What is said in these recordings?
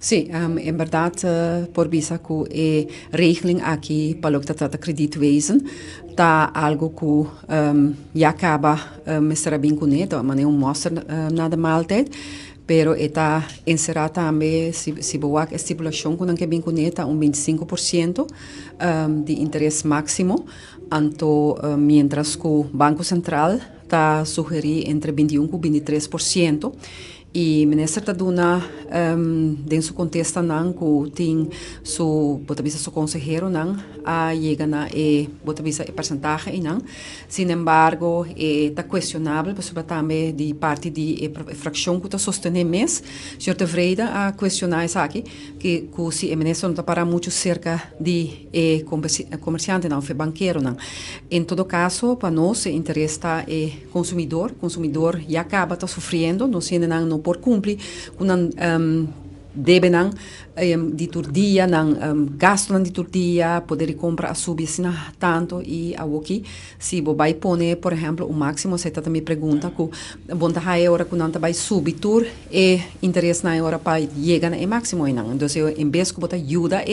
Sí, en verdad, por visa que regeling aqui para o que trata kredietwezen, tá algo que já acaba mestra bem com ele, mas não mostra nada mal altijd. Pero está encerrada também, se boa a estipulação que não quer bem com ele, um 25% de interesse máximo, anto mientras que o Banco Central está sugerindo entre 21 e 23%. E ministra está dando dentro do contexto não que tem su bota visa su consejero não a chega na bota visa percentagem não. Sin embargo está questionável porque também de parte de fração que está sostener mês senhor tevreda a questionar isso aqui que se ministra não está para muito cerca de comerciante não foi banqueiro não. Em todo caso para nós interessa consumidor já acaba está sofrendo não sendo não por cumprir com deve não de turdia não gasto não de turdia poder comprar a subir assim tanto e a aqui se você vai pôr por exemplo o máximo você também pergunta que bom tá a hora que não vai subir tur e interesse na hora para chegar no máximo não então em vez que você ajuda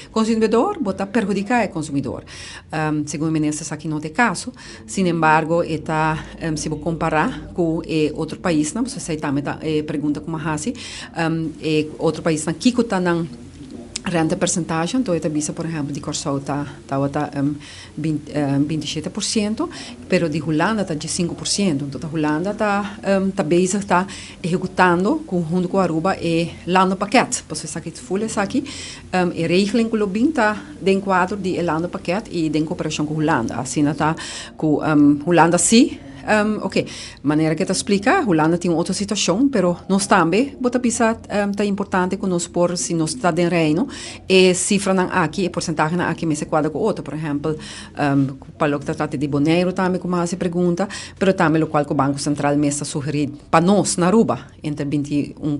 o consumidor você perjudica o consumidor segundo o ministro aqui não tem caso sin embargo está se você comparar com outro país não você também pergunta como assim outro país na que está na renta percentagem, então eu visa por exemplo de Corsol está 27%, pero de Holanda está de 5%, então a Holanda está bezig está executando junto com a Aruba e lando paquete, você sabe que full é aqui e regeling que o bem está dentro quadro de lando paquete e dentro cooperação com Holanda, assim está com Holanda sim. Ok, maneira que te explica, Holanda tem outra situação, pero nós também, bota pisa, tá importante que nós por se nós está dentro reino, e cifra não aqui, e porcentagem não aqui, me se quadra com outra, por exemplo, para o que trata de Boneiro também, como se pergunta, pero também o qual o Banco Central me está sugerindo para nós, na Aruba, entre 21 e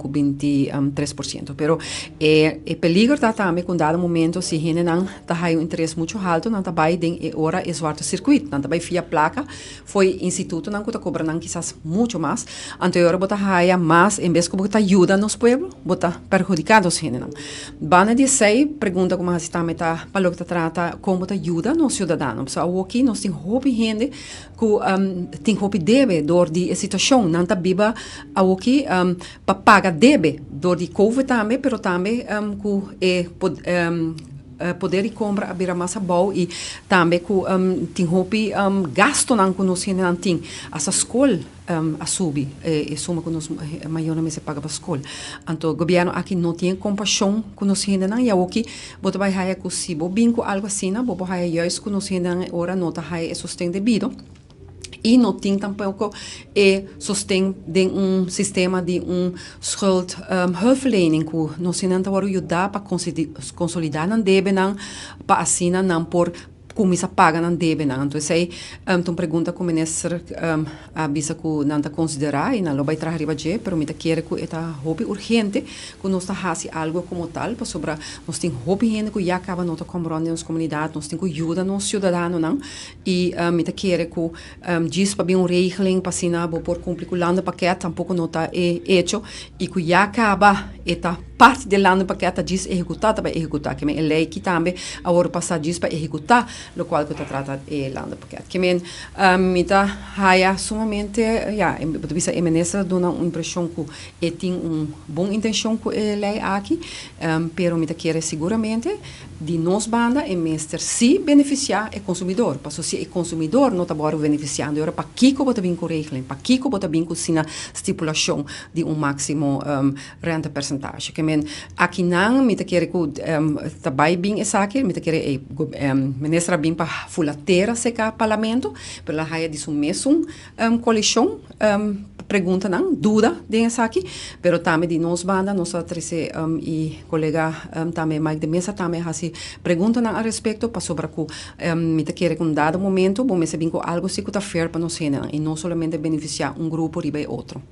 23%, pero é peligro tá também, com dado momento, se gente não tá aí um interesse muito alto, não tá vai den hora é swarte circuito, não tá vai via placa, foi instituto não que cobra quizás muito mais anterior bota haya mais em vez que bota ajuda nos pueblos bota perjudicar os gente não bana de sei pergunta como se está meta para o que trata como bota ajuda nos cidadãos so aqui nós tem hobby gente que tem hobby deve dor de situação não tá biba aqui para pagar deve dor de covid também pero também poder e compra a bira massa bom e também com tem hobby gasto não com nós não tem essa escola a subir e soma com nós maior não se paga para a escola então o governo aqui não tem compaixão com nós não e aqui bota vai haia com se bo binco algo assim não bo haia isso com nós não ora não tá haia sustento devido e não tem tampouco sustém de sistema de hulpverlening que nós não está ajudar para consolidar não deve não para assinar não por começa a pagar não deve não então sei então pergunta como ministro a bisa que não está considerar e não vai trazer riba je pero me tá querer que está hobby urgente que nós está fazendo algo como tal para sobre nós tem hobby gente que já acaba não tá comprando nas comunidades nós tem que ajuda nos cidadãos não e me tá querer que diz para bem regeling para assinar por cumprir com o lando paquete tampouco não tá hecho e que já acaba está parte do lando paquete diz executar também executar que a lei que também a hora passar diz para executar lo qual que trata lando paquete que me tá haya sumamente do vista a ministra dá uma impressão que tem boa intenção com a lei aqui pero me tá querer seguramente de nós banda e mestre se beneficiar o consumidor porque se o consumidor não está agora beneficiando agora para que bota bem com regeling para que bota bem com sina estipulação de máximo renta percentagem que aqui não me tá querer que tá bem essa aqui me tá querer ministra bem para fulateira secar parlamento pela raia de sua mesmo coalição pergunta não dúvida dessa aqui pero também de nós banda nossa trece e colega também Mike de mesa também assim pergunta não a respeito para sobre que me tá querer com dado momento bom me bem com algo se que tá fair para nós e não somente beneficiar grupo riba outro